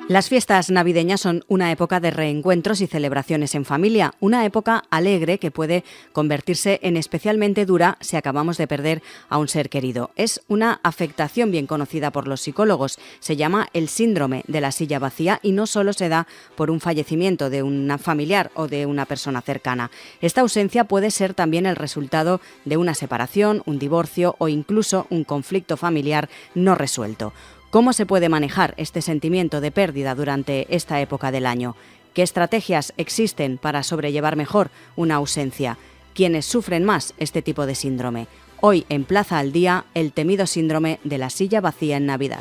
Las fiestas navideñas son una época de reencuentros y celebraciones en familia, una época alegre que puede convertirse en especialmente dura si acabamos de perder a un ser querido. Es una afectación bien conocida por los psicólogos, se llama el síndrome de la silla vacía y no solo se da por un fallecimiento de un familiar o de una persona cercana. Esta ausencia puede ser también el resultado de una separación, un divorcio o incluso un conflicto familiar no resuelto. ¿Cómo se puede manejar este sentimiento de pérdida durante esta época del año? ¿Qué estrategias existen para sobrellevar mejor una ausencia? ¿Quiénes sufren más este tipo de síndrome? Hoy en Plaza al Día, el temido síndrome de la silla vacía en Navidad.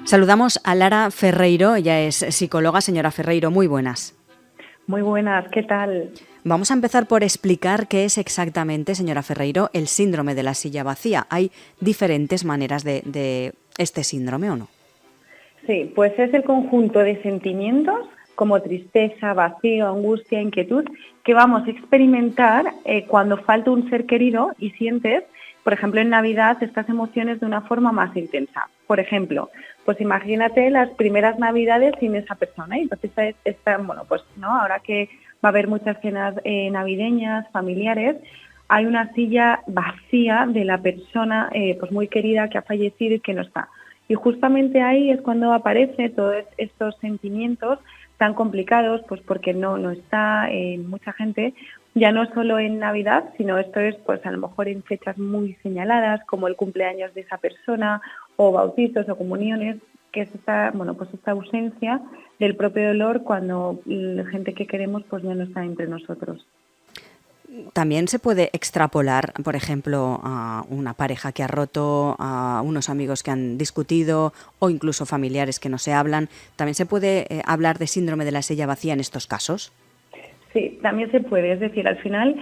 Saludamos a Lara Ferreiro, ella es psicóloga. Señora Ferreiro, muy buenas. Muy buenas, ¿qué tal? Vamos a empezar por explicar qué es exactamente, señora Ferreiro, el síndrome de la silla vacía. ¿Hay diferentes maneras de este síndrome o no? Sí, pues es el conjunto de sentimientos como tristeza, vacío, angustia, inquietud, que vamos a experimentar cuando falta un ser querido y sientes, por ejemplo, en Navidad, estas emociones de una forma más intensa. Por ejemplo, pues imagínate las primeras Navidades sin esa persona. Y entonces ahora que va a haber muchas cenas navideñas, familiares, hay una silla vacía de la persona pues muy querida que ha fallecido y que no está. Y justamente ahí es cuando aparecen todos estos sentimientos tan complicados, pues porque no está mucha gente, ya no solo en Navidad, sino esto es pues a lo mejor en fechas muy señaladas, como el cumpleaños de esa persona, o bautizos o comuniones, que es esta ausencia del propio dolor cuando la gente que queremos pues ya no está entre nosotros. También se puede extrapolar, por ejemplo, a una pareja que ha roto, a unos amigos que han discutido o incluso familiares que no se hablan. ¿También se puede hablar de síndrome de la silla vacía en estos casos? Sí, también se puede. Es decir, al final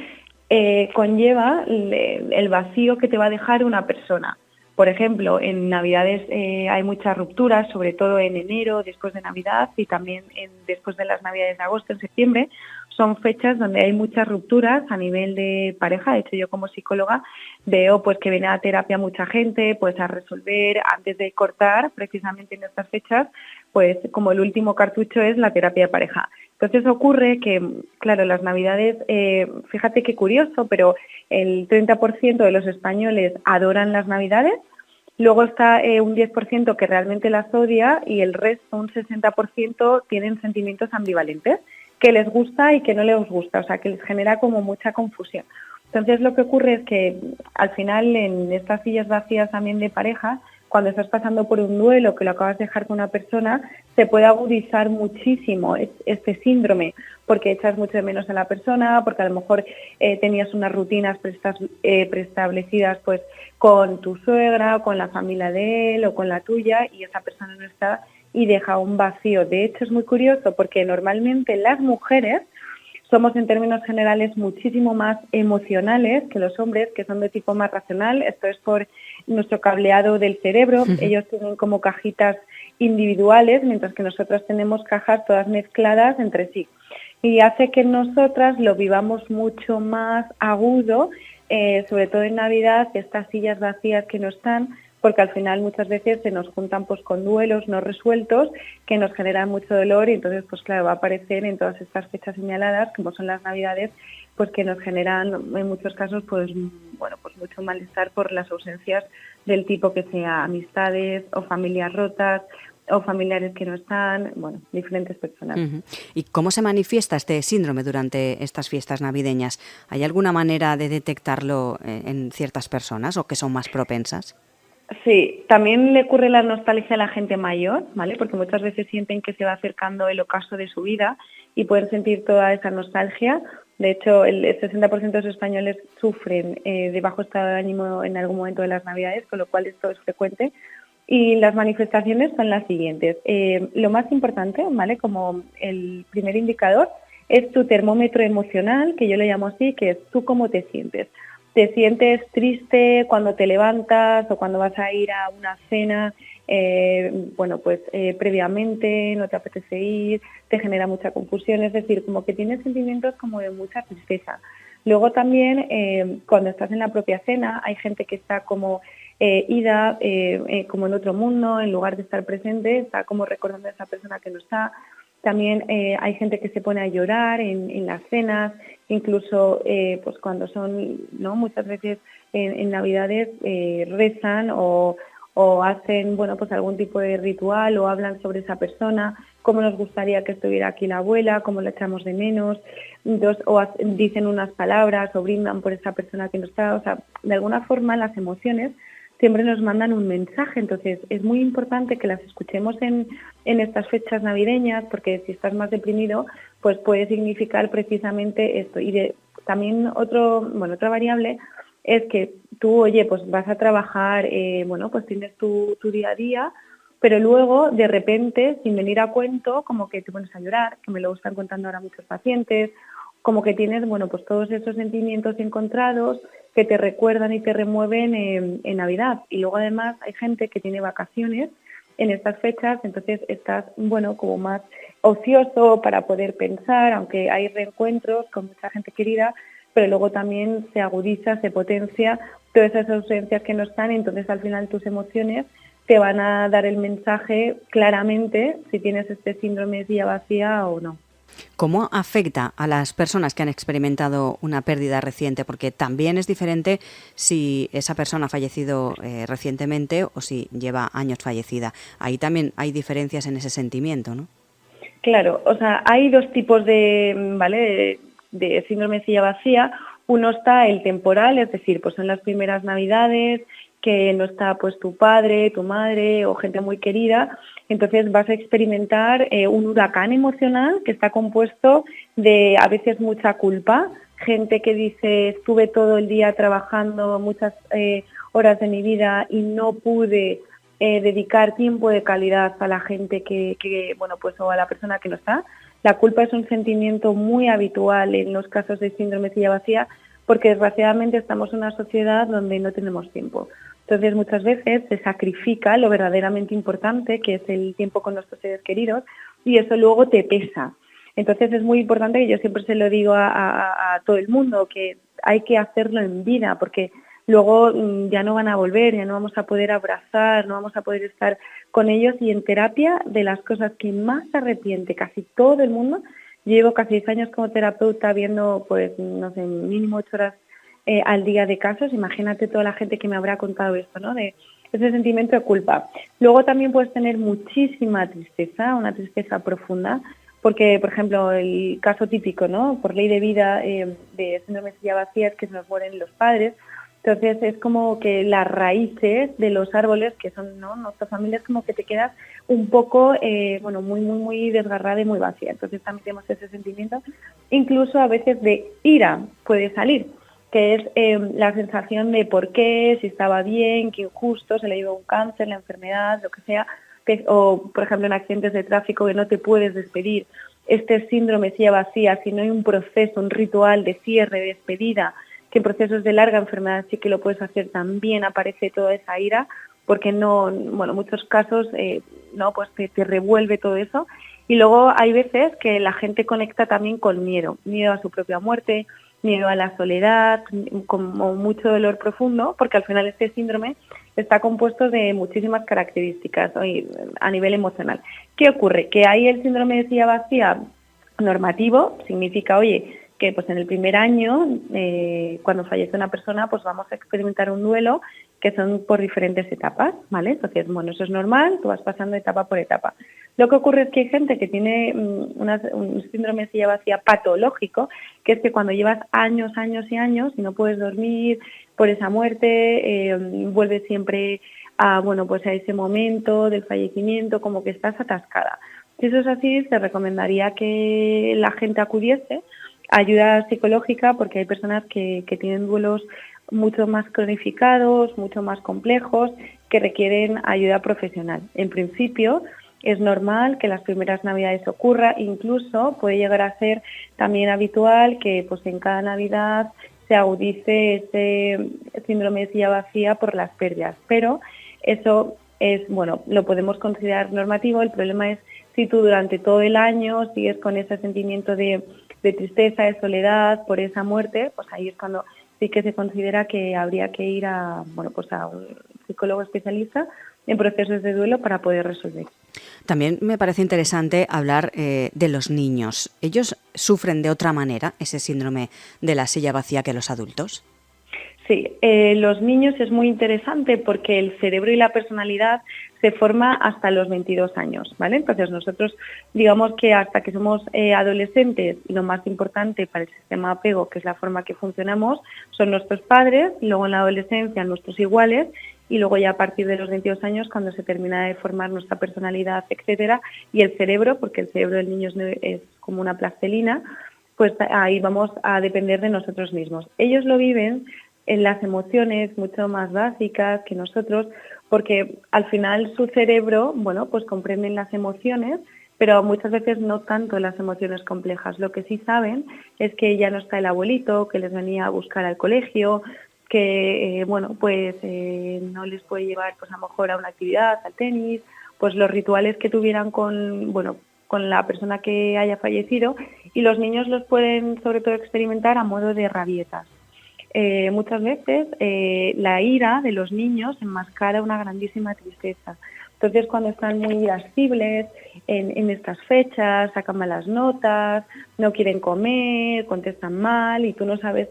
conlleva el vacío que te va a dejar una persona. Por ejemplo, en Navidades hay muchas rupturas, sobre todo en enero, después de Navidad y también después de las Navidades de agosto, en septiembre. Son fechas donde hay muchas rupturas a nivel de pareja. De hecho, yo como psicóloga veo pues que viene a terapia mucha gente pues a resolver antes de cortar, precisamente en estas fechas, pues como el último cartucho es la terapia de pareja. Entonces ocurre que, claro, las Navidades, fíjate qué curioso, pero el 30% de los españoles adoran las Navidades. Luego está un 10% que realmente las odia y el resto, un 60%, tienen sentimientos ambivalentes, que les gusta y que no les gusta, o sea, que les genera como mucha confusión. Entonces lo que ocurre es que al final en estas sillas vacías también de pareja, cuando estás pasando por un duelo que lo acabas de dejar con una persona, se puede agudizar muchísimo este síndrome, porque echas mucho de menos a la persona, porque a lo mejor tenías unas rutinas preestablecidas pues con tu suegra, o con la familia de él o con la tuya, y esa persona no está y deja un vacío. De hecho, es muy curioso porque normalmente las mujeres somos en términos generales muchísimo más emocionales que los hombres, que son de tipo más racional. Esto es por nuestro cableado del cerebro. Ellos tienen como cajitas individuales, mientras que nosotros tenemos cajas todas mezcladas entre sí. Y hace que nosotras lo vivamos mucho más agudo, sobre todo en Navidad, estas sillas vacías que no están, porque al final muchas veces se nos juntan pues con duelos no resueltos que nos generan mucho dolor y entonces pues claro, va a aparecer en todas estas fechas señaladas, como son las Navidades, pues que nos generan en muchos casos pues mucho malestar por las ausencias del tipo que sea amistades o familias rotas o familiares que no están, diferentes personas. ¿Y cómo se manifiesta este síndrome durante estas fiestas navideñas? ¿Hay alguna manera de detectarlo en ciertas personas o que son más propensas? Sí, también le ocurre la nostalgia a la gente mayor, ¿vale? Porque muchas veces sienten que se va acercando el ocaso de su vida y pueden sentir toda esa nostalgia. De hecho, el 60% de los españoles sufren de bajo estado de ánimo en algún momento de las Navidades, con lo cual esto es frecuente. Y las manifestaciones son las siguientes. Lo más importante, ¿vale? Como el primer indicador, es tu termómetro emocional, que yo le llamo así, que es tú cómo te sientes. ¿Te sientes triste cuando te levantas o cuando vas a ir a una cena? Previamente no te apetece ir, te genera mucha confusión, es decir, como que tienes sentimientos como de mucha tristeza. Luego también, cuando estás en la propia cena, hay gente que está como ida, como en otro mundo, en lugar de estar presente, está como recordando a esa persona que no está. También hay gente que se pone a llorar en las cenas, incluso pues cuando son, ¿no? Muchas veces en Navidades rezan o hacen, bueno, pues algún tipo de ritual o hablan sobre esa persona, cómo nos gustaría que estuviera aquí la abuela, cómo la echamos de menos, entonces, dicen unas palabras o brindan por esa persona que no está. O sea, de alguna forma las emociones siempre nos mandan un mensaje, entonces es muy importante que las escuchemos en estas fechas navideñas, porque si estás más deprimido, pues puede significar precisamente esto. Y también otra variable es que tú, oye, pues vas a trabajar, bueno, pues tienes tu día a día, pero luego, de repente, sin venir a cuento, como que te pones a llorar, que me lo están contando ahora muchos pacientes, como que tienes, bueno, pues todos esos sentimientos encontrados que te recuerdan y te remueven en Navidad. Y luego, además, hay gente que tiene vacaciones en estas fechas, entonces estás, bueno, como más ocioso para poder pensar, aunque hay reencuentros con mucha gente querida, pero luego también se agudiza, se potencia todas esas ausencias que no están, y entonces al final tus emociones te van a dar el mensaje claramente si tienes este síndrome de silla vacía o no. ¿Cómo afecta a las personas que han experimentado una pérdida reciente? Porque también es diferente si esa persona ha fallecido recientemente o si lleva años fallecida. Ahí también hay diferencias en ese sentimiento, ¿no? Claro, o sea, hay dos tipos de síndrome de silla vacía. Uno está el temporal, es decir, pues son las primeras Navidades, que no está pues tu padre, tu madre o gente muy querida, entonces vas a experimentar un huracán emocional que está compuesto de a veces mucha culpa, gente que dice estuve todo el día trabajando muchas horas de mi vida y no pude dedicar tiempo de calidad a la gente bueno, pues o a la persona que no está. La culpa es un sentimiento muy habitual en los casos de síndrome de silla vacía porque desgraciadamente estamos en una sociedad donde no tenemos tiempo. Entonces muchas veces se sacrifica lo verdaderamente importante, que es el tiempo con nuestros seres queridos, y eso luego te pesa. Entonces es muy importante, que yo siempre se lo digo a todo el mundo, que hay que hacerlo en vida, porque luego ya no van a volver, ya no vamos a poder abrazar, no vamos a poder estar con ellos. Y en terapia, de las cosas que más se arrepiente casi todo el mundo, llevo casi 10 años como terapeuta viendo, pues, no sé, mínimo 8 horas al día de casos. Imagínate toda la gente que me habrá contado esto, ¿no? De ese sentimiento de culpa. Luego también puedes tener muchísima tristeza, una tristeza profunda, porque, por ejemplo, el caso típico, ¿no? Por ley de vida de síndrome de silla vacía es que se nos mueren los padres. Entonces es como que las raíces de los árboles, que son, ¿no?, nuestra familia, es como que te quedas un poco, bueno, muy, muy, muy desgarrada y muy vacía. Entonces también tenemos ese sentimiento. Incluso a veces de ira puede salir, que es la sensación de por qué, si estaba bien, qué injusto, se le dio un cáncer, la enfermedad, lo que sea, o por ejemplo en accidentes de tráfico que no te puedes despedir. Este síndrome de silla vacía, si no hay un proceso, un ritual de cierre, de despedida, que en procesos de larga enfermedad sí que lo puedes hacer, también aparece toda esa ira, porque no, bueno, muchos casos, no, pues te revuelve todo eso. Y luego hay veces que la gente conecta también con miedo a su propia muerte, miedo a la soledad, como mucho dolor profundo, porque al final este síndrome está compuesto de muchísimas características a nivel emocional. ¿Qué ocurre? Que ahí el síndrome de silla vacía normativo significa, oye, que pues en el primer año, cuando fallece una persona, pues vamos a experimentar un duelo que son por diferentes etapas, ¿vale? Entonces, bueno, eso es normal, tú vas pasando etapa por etapa. Lo que ocurre es que hay gente que tiene un síndrome de silla vacía patológico, que es que cuando llevas años, años y años y no puedes dormir por esa muerte, vuelves siempre a, bueno, pues a ese momento del fallecimiento, como que estás atascada. Si eso es así, se recomendaría que la gente acudiese a ayuda psicológica, porque hay personas que tienen duelos mucho más cronificados, mucho más complejos, que requieren ayuda profesional. En principio, es normal que las primeras Navidades ocurra, incluso puede llegar a ser también habitual que pues en cada Navidad se agudice ese síndrome de silla vacía por las pérdidas, pero eso es, bueno, lo podemos considerar normativo. El problema es si tú durante todo el año sigues con ese sentimiento de de tristeza, de soledad por esa muerte, pues ahí es cuando sí que se considera que habría que ir a, bueno, pues a un psicólogo especialista en procesos de duelo para poder resolver. También me parece interesante hablar de los niños. ¿Ellos sufren de otra manera ese síndrome de la silla vacía que los adultos? Sí, los niños es muy interesante porque el cerebro y la personalidad se forma hasta los 22 años, ¿vale? Entonces nosotros digamos que hasta que somos adolescentes, lo más importante para el sistema de apego, que es la forma que funcionamos, son nuestros padres, luego en la adolescencia nuestros iguales y luego ya a partir de los 22 años cuando se termina de formar nuestra personalidad, etcétera, y el cerebro, porque el cerebro del niño es como una plastilina, pues ahí vamos a depender de nosotros mismos. Ellos lo viven en las emociones mucho más básicas que nosotros, porque al final su cerebro, bueno, pues comprenden las emociones, pero muchas veces no tanto las emociones complejas. Lo que sí saben es que ya no está el abuelito, que les venía a buscar al colegio, que, bueno, pues no les puede llevar, pues a lo mejor a una actividad, al tenis, pues los rituales que tuvieran con, bueno, con la persona que haya fallecido, y los niños los pueden sobre todo experimentar a modo de rabietas. Muchas veces la ira de los niños enmascara una grandísima tristeza. Entonces, cuando están muy irascibles en estas fechas, sacan malas notas, no quieren comer, contestan mal y tú no sabes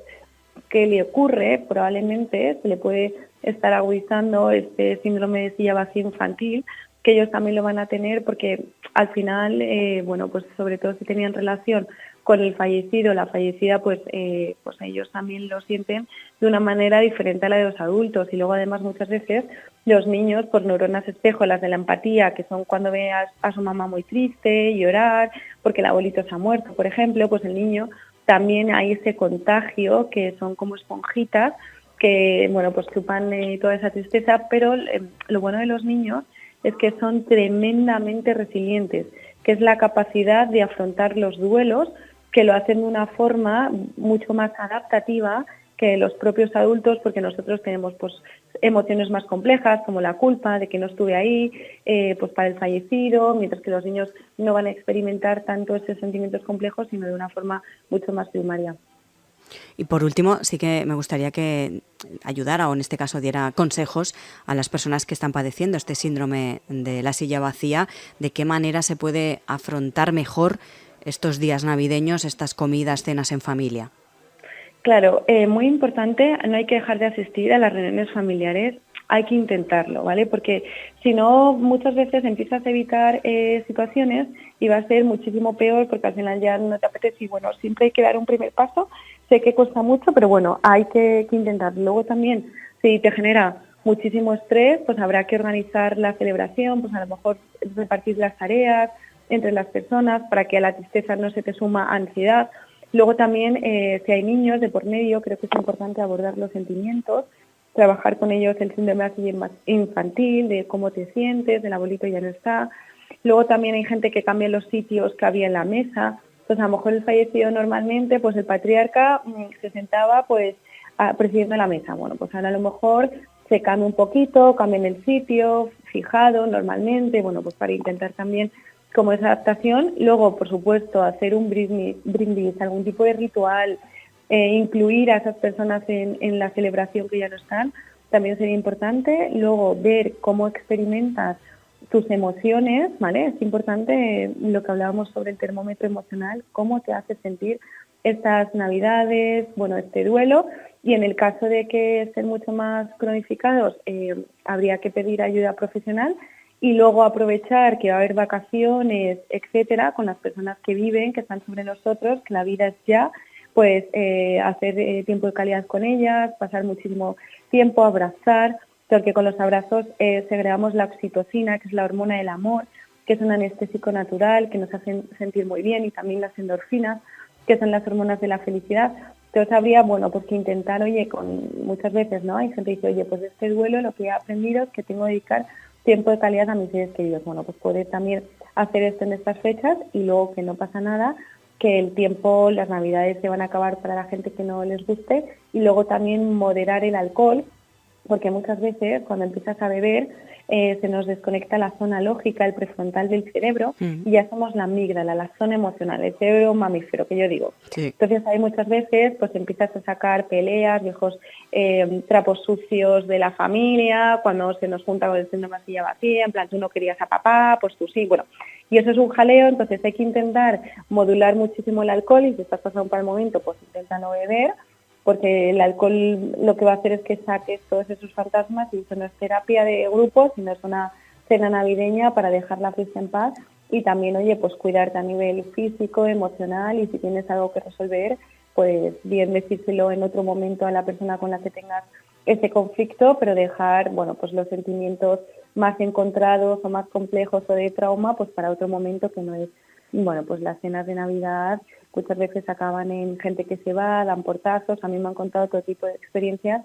qué le ocurre, probablemente se le puede estar agudizando este síndrome de silla vacía infantil, que ellos también lo van a tener porque al final, bueno, pues sobre todo si tenían relación con el fallecido, la fallecida, pues ellos también lo sienten de una manera diferente a la de los adultos. Y luego además muchas veces los niños, por neuronas espejo, las de la empatía, que son cuando ve a su mamá muy triste, llorar, porque el abuelito se ha muerto, por ejemplo, pues el niño también hay ese contagio, que son como esponjitas, que bueno, pues chupan toda esa tristeza, pero lo bueno de los niños es que son tremendamente resilientes, que es la capacidad de afrontar los duelos, que lo hacen de una forma mucho más adaptativa que los propios adultos, porque nosotros tenemos pues emociones más complejas, como la culpa de que no estuve ahí, pues para el fallecido, mientras que los niños no van a experimentar tanto esos sentimientos complejos, sino de una forma mucho más primaria. Y por último, sí que me gustaría que ayudara o en este caso diera consejos a las personas que están padeciendo este síndrome de la silla vacía, de qué manera se puede afrontar mejor estos días navideños, estas comidas, cenas en familia. Claro, muy importante, no hay que dejar de asistir a las reuniones familiares, hay que intentarlo, ¿vale? Porque si no, muchas veces empiezas a evitar situaciones y va a ser muchísimo peor porque al final ya no te apetece y bueno, siempre hay que dar un primer paso, sé que cuesta mucho, pero bueno, hay que intentarlo. Luego también, si te genera muchísimo estrés, pues habrá que organizar la celebración, pues a lo mejor repartir las tareas entre las personas para que a la tristeza no se te suma ansiedad. Luego también, si hay niños de por medio, creo que es importante abordar los sentimientos, trabajar con ellos el síndrome de silla infantil, de cómo te sientes, el abuelito ya no está. Luego también hay gente que cambia los sitios que había en la mesa. Entonces, a lo mejor el fallecido normalmente, pues el patriarca se sentaba pues presidiendo la mesa. Bueno, pues ahora a lo mejor se cambia un poquito, cambian el sitio, fijado normalmente, bueno, pues para intentar también como esa adaptación. Luego, por supuesto, hacer un brindis, algún tipo de ritual, incluir a esas personas en la celebración que ya no están, también sería importante. Luego, ver cómo experimentas tus emociones, ¿vale? Es importante lo que hablábamos sobre el termómetro emocional, cómo te hace sentir estas navidades, bueno, este duelo. Y en el caso de que estén mucho más cronificados, habría que pedir ayuda profesional. Y luego aprovechar que va a haber vacaciones, etcétera, con las personas que viven, que están sobre nosotros, que la vida es ya, pues hacer tiempo de calidad con ellas, pasar muchísimo tiempo, abrazar, porque con los abrazos segregamos la oxitocina, que es la hormona del amor, que es un anestésico natural, que nos hace sentir muy bien, y también las endorfinas, que son las hormonas de la felicidad. Entonces habría, bueno, pues que intentar, oye, muchas veces, ¿no? Hay gente que dice, oye, pues de este duelo lo que he aprendido es que tengo que dedicar tiempo de calidad a mis seres queridos. Bueno, pues poder también hacer esto en estas fechas y luego que no pasa nada, que el tiempo, las navidades se van a acabar para la gente que no les guste, y luego también moderar el alcohol, porque muchas veces cuando empiezas a beber se nos desconecta la zona lógica, el prefrontal del cerebro, y ya somos la amígdala, la zona emocional, el cerebro mamífero, que yo digo. Sí. Entonces hay muchas veces pues empiezas a sacar peleas, viejos trapos sucios de la familia, cuando se nos junta con el síndrome de silla vacía, en plan tú no querías a papá, pues tú sí, bueno. Y eso es un jaleo, entonces hay que intentar modular muchísimo el alcohol, y si estás pasando por el momento, pues intenta no beber, porque el alcohol lo que va a hacer es que saques todos esos fantasmas, y eso no es terapia de grupo, sino es una cena navideña para dejar la fiesta en paz. Y también, oye, pues cuidarte a nivel físico, emocional, y si tienes algo que resolver, pues bien decírselo en otro momento a la persona con la que tengas ese conflicto, pero dejar, bueno, pues los sentimientos más encontrados o más complejos o de trauma, pues para otro momento, que no es, bueno, pues las cenas de Navidad muchas veces acaban en gente que se va, dan portazos. A mí me han contado todo tipo de experiencias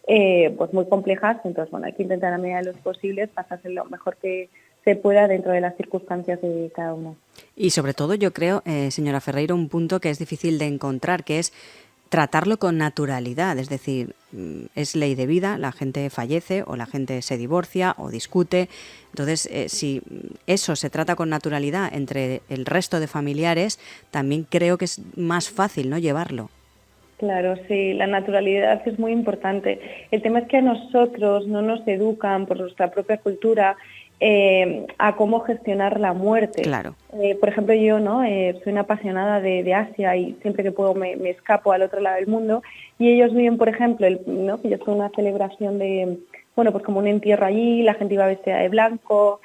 pues muy complejas. Entonces, bueno, hay que intentar a medida de los posibles pasarse lo mejor que se pueda dentro de las circunstancias de cada uno. Y sobre todo yo creo, señora Ferreiro, un punto que es difícil de encontrar, que es tratarlo con naturalidad. Es decir, es ley de vida, la gente fallece o la gente se divorcia o discute. Entonces, si eso se trata con naturalidad entre el resto de familiares, también creo que es más fácil, ¿no?, llevarlo. Claro, sí, la naturalidad es muy importante. El tema es que a nosotros no nos educan por nuestra propia cultura a cómo gestionar la muerte. Claro. Por ejemplo, yo soy una apasionada de Asia, y siempre que puedo me escapo al otro lado del mundo, y ellos viven, por ejemplo, que ellos son una celebración de, bueno, pues como un entierro allí, la gente iba vestida de blanco,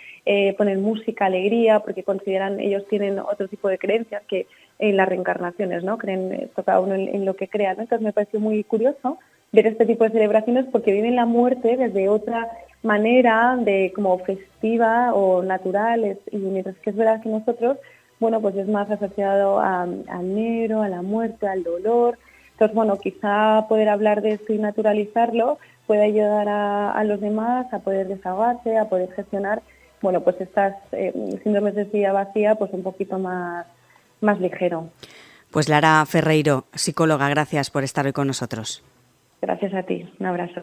ponen música, alegría, porque consideran, ellos tienen otro tipo de creencias que en las reencarnaciones, ¿no? Creen cada uno en lo que crea, ¿no? Entonces me pareció muy curioso ver este tipo de celebraciones, porque viven la muerte desde otra manera, de como festiva o natural, y mientras que es verdad que nosotros, bueno, pues es más asociado al negro, a la muerte, al dolor. Entonces, bueno, quizá poder hablar de esto y naturalizarlo puede ayudar a los demás a poder desahogarse, a poder gestionar, bueno, pues estas síndromes de silla vacía, pues un poquito más ligero. Pues Lara Ferreiro, psicóloga, gracias por estar hoy con nosotros. Gracias a ti. Un abrazo.